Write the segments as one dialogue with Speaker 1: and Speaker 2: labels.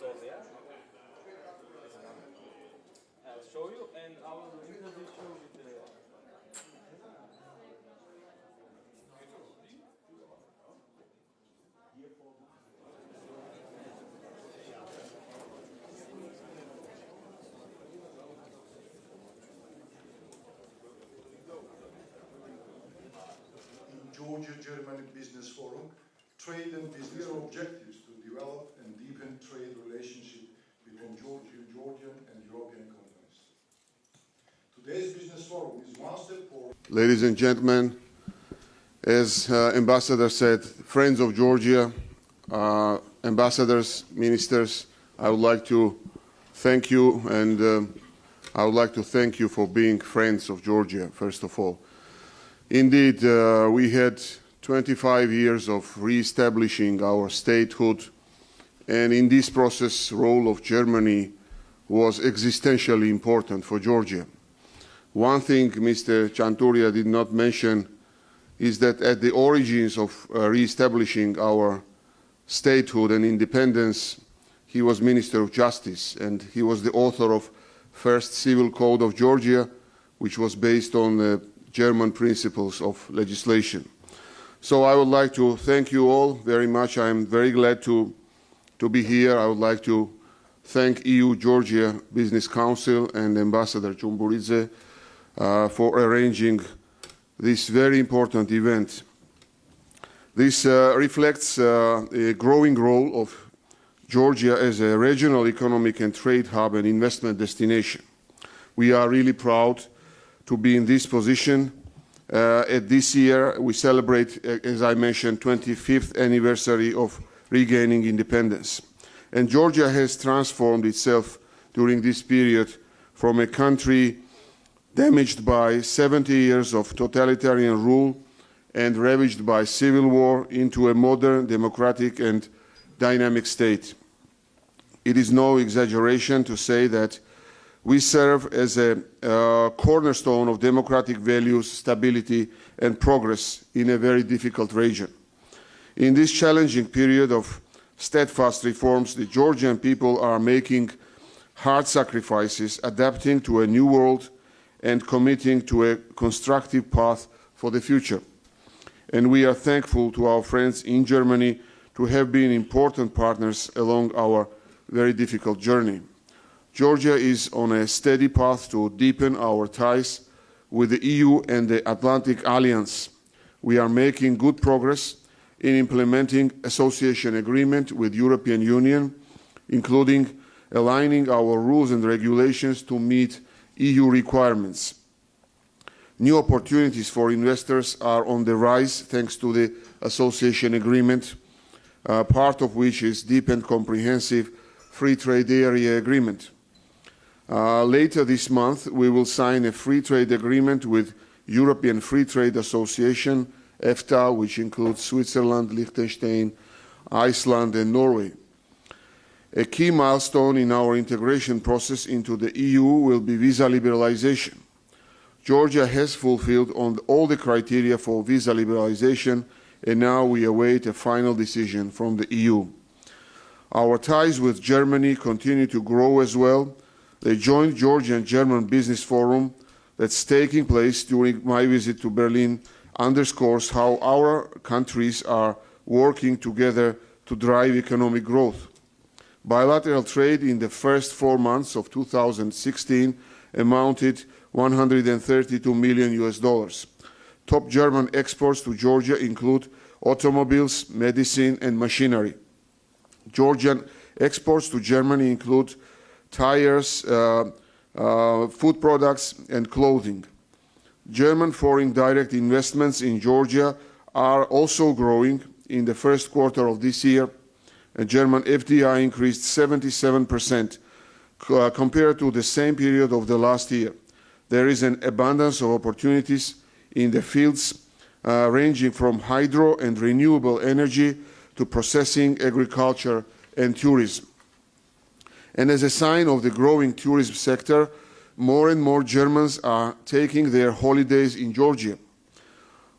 Speaker 1: sold, yeah? I'll show you, and I will introduce you with the...
Speaker 2: Georgia-Germany Business Forum, trade and business objectives to develop and deepen trade relationship between Georgian and European companies. Today's business forum is one step forward.
Speaker 3: Ladies and gentlemen, as Ambassador said, friends of Georgia, ambassadors, ministers, I would like to thank you, and I would like to thank you for being friends of Georgia, first of all. Indeed, we had 25 years of re-establishing our statehood, and in this process, the role of Germany was existentially important for Georgia. One thing Mr. Chanturia did not mention is that at the origins of re-establishing our statehood and independence, he was Minister of Justice, and he was the author of First Civil Code of Georgia, which was based on the German principles of legislation. So I would like to thank you all very much. I am very glad to be here. I would like to thank EU-Georgia Business Council and Ambassador Chumburidze for arranging this very important event. This reflects a growing role of Georgia as a regional economic and trade hub and investment destination. We are really proud to be in this position. At this year, we celebrate, as I mentioned, 25th anniversary of regaining independence. And Georgia has transformed itself during this period from a country damaged by 70 years of totalitarian rule and ravaged by civil war into a modern, democratic, and dynamic state. It is no exaggeration to say that we serve as a cornerstone of democratic values, stability, and progress in a very difficult region. In this challenging period of steadfast reforms, the Georgian people are making hard sacrifices, adapting to a new world, and committing to a constructive path for the future. And we are thankful to our friends in Germany to have been important partners along our very difficult journey. Georgia is on a steady path to deepen our ties with the EU and the Atlantic Alliance. We are making good progress in implementing association agreement with European Union, including aligning our rules and regulations to meet EU requirements. New opportunities for investors are on the rise thanks to the association agreement, part of which is deep and comprehensive free trade area agreement. Later this month, we will sign a free trade agreement with European Free Trade Association, EFTA, which includes Switzerland, Liechtenstein, Iceland, and Norway. A key milestone in our integration process into the EU will be visa liberalization. Georgia has fulfilled all the criteria for visa liberalization, and now we await a final decision from the EU. Our ties with Germany continue to grow as well. The joint Georgian-German Business Forum that's taking place during my visit to Berlin underscores how our countries are working together to drive economic growth. Bilateral trade in the first 4 months of 2016 amounted $132 million. Top German exports to Georgia include automobiles, medicine, and machinery. Georgian exports to Germany include tires, food products, and clothing. German foreign direct investments in Georgia are also growing. In the first quarter of this year, German FDI increased 77% compared to the same period of the last year. There is an abundance of opportunities in the fields ranging from hydro and renewable energy to processing, agriculture, and tourism. And as a sign of the growing tourism sector, more and more Germans are taking their holidays in Georgia.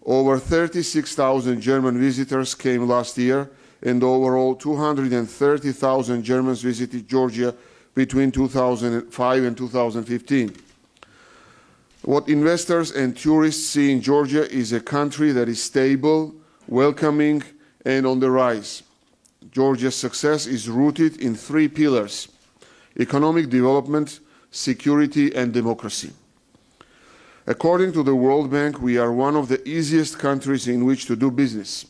Speaker 3: Over 36,000 German visitors came last year, and overall 230,000 Germans visited Georgia between 2005 and 2015. What investors and tourists see in Georgia is a country that is stable, welcoming, and on the rise. Georgia's success is rooted in three pillars: economic development, security, and democracy. According to the World Bank, we are one of the easiest countries in which to do business.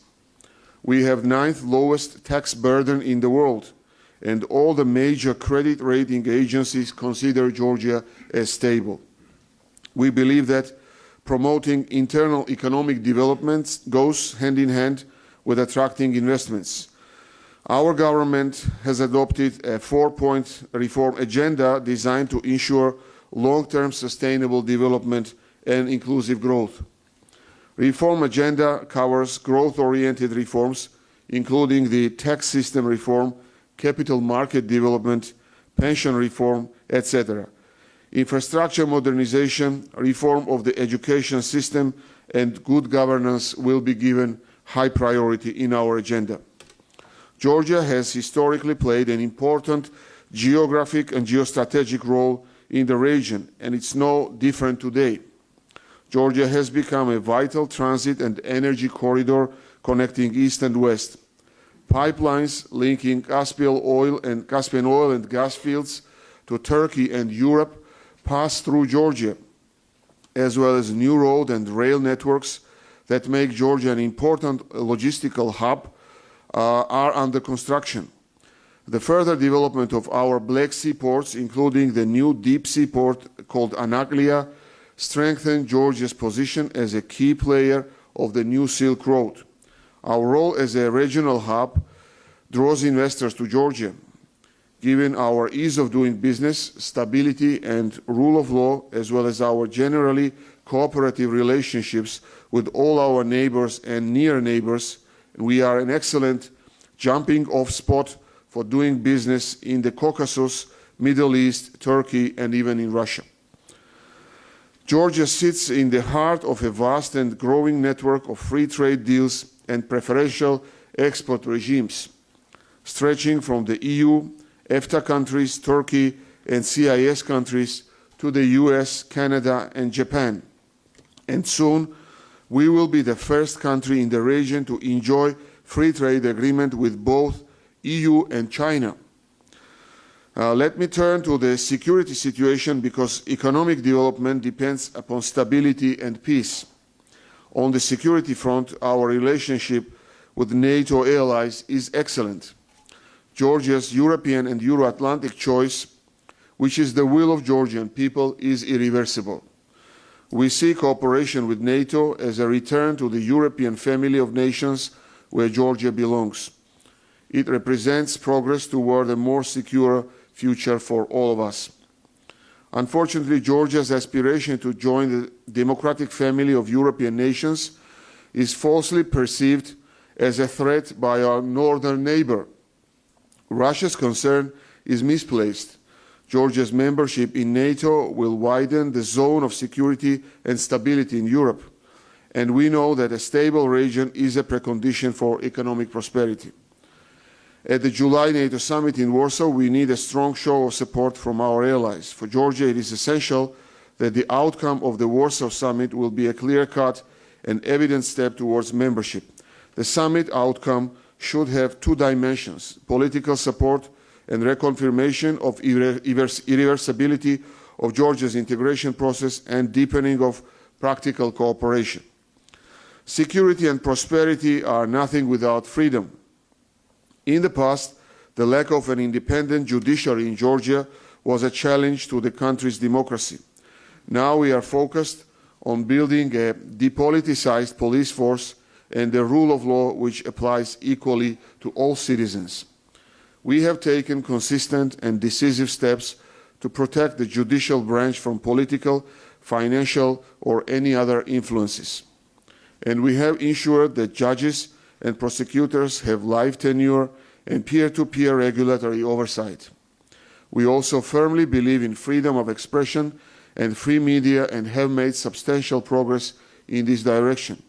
Speaker 3: We have 9th lowest tax burden in the world, and all the major credit rating agencies consider Georgia as stable. We believe that promoting internal economic development goes hand in hand with attracting investments. Our government has adopted a 4-point reform agenda designed to ensure long-term sustainable development and inclusive growth. Reform agenda covers growth-oriented reforms, including the tax system reform, capital market development, pension reform, etc. Infrastructure modernization, reform of the education system, and good governance will be given high priority in our agenda. Georgia has historically played an important geographic and geostrategic role in the region, and it's no different today. Georgia has become a vital transit and energy corridor connecting East and West. Pipelines linking Caspian oil and gas fields to Turkey and Europe pass through Georgia, as well as new road and rail networks that make Georgia an important logistical hub are under construction. The further development of our Black Sea ports, including the new deep sea port called Anaglia, strengthen Georgia's position as a key player of the new Silk Road. Our role as a regional hub draws investors to Georgia. Given our ease of doing business, stability, and rule of law, as well as our generally cooperative relationships with all our neighbors and near neighbors, we are an excellent jumping-off spot for doing business in the Caucasus, Middle East, Turkey, and even in Russia. Georgia sits in the heart of a vast and growing network of free trade deals and preferential export regimes, stretching from the EU, EFTA countries, Turkey, and CIS countries to the US, Canada, and Japan. And soon, we will be the first country in the region to enjoy free trade agreement with both EU and China. Let me turn to the security situation, because economic development depends upon stability and peace. On the security front, our relationship with NATO allies is excellent. Georgia's European and Euro-Atlantic choice, which is the will of Georgian people, is irreversible. We see cooperation with NATO as a return to the European family of nations where Georgia belongs. It represents progress toward a more secure future for all of us. Unfortunately, Georgia's aspiration to join the democratic family of European nations is falsely perceived as a threat by our northern neighbor. Russia's concern is misplaced. Georgia's membership in NATO will widen the zone of security and stability in Europe, and we know that a stable region is a precondition for economic prosperity. At the July NATO summit in Warsaw, we need a strong show of support from our allies. For Georgia, it is essential that the outcome of the Warsaw summit will be a clear-cut and evident step towards membership. The summit outcome should have two dimensions: political support and reconfirmation of irreversibility of Georgia's integration process and deepening of practical cooperation. Security and prosperity are nothing without freedom. In the past, the lack of an independent judiciary in Georgia was a challenge to the country's democracy. Now we are focused on building a depoliticized police force and the rule of law which applies equally to all citizens. We have taken consistent and decisive steps to protect the judicial branch from political, financial, or any other influences. And we have ensured that judges and prosecutors have life tenure and peer-to-peer regulatory oversight. We also firmly believe in freedom of expression and free media and have made substantial progress in this direction.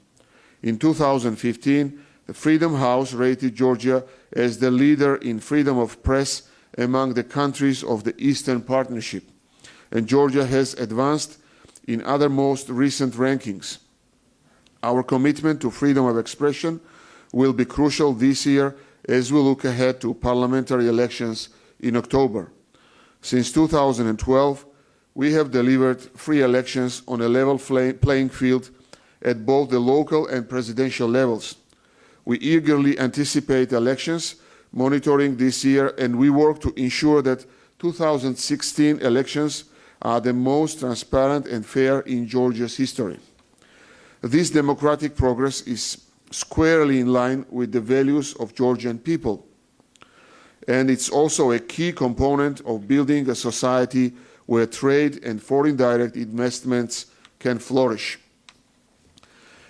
Speaker 3: In 2015, The Freedom House rated Georgia as the leader in freedom of press among the countries of the Eastern Partnership, and Georgia has advanced in other most recent rankings. Our commitment to freedom of expression will be crucial this year as we look ahead to parliamentary elections in October. Since 2012, we have delivered free elections on a level playing field at both the local and presidential levels. We eagerly anticipate elections monitoring this year, and we work to ensure that 2016 elections are the most transparent and fair in Georgia's history. This democratic progress is squarely in line with the values of Georgian people, and it's also a key component of building a society where trade and foreign direct investments can flourish.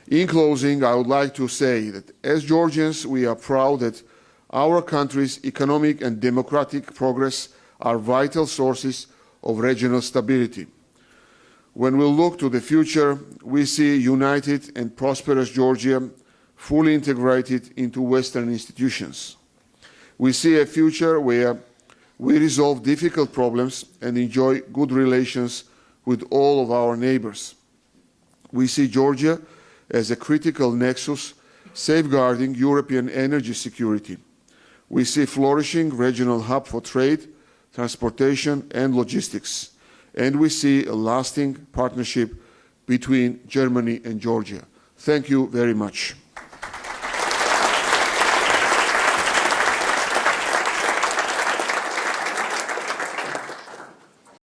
Speaker 3: In closing, I would like to say that as Georgians, we are proud that our country's economic and democratic progress are vital sources of regional stability. When we look to the future, we see united and prosperous Georgia fully integrated into Western institutions. We see a future where we resolve difficult problems and enjoy good relations with all of our neighbors. We see Georgia as a critical nexus safeguarding European energy security. We see a flourishing regional hub for trade, transportation, and logistics. And we see a lasting partnership between Germany and Georgia. Thank you very much.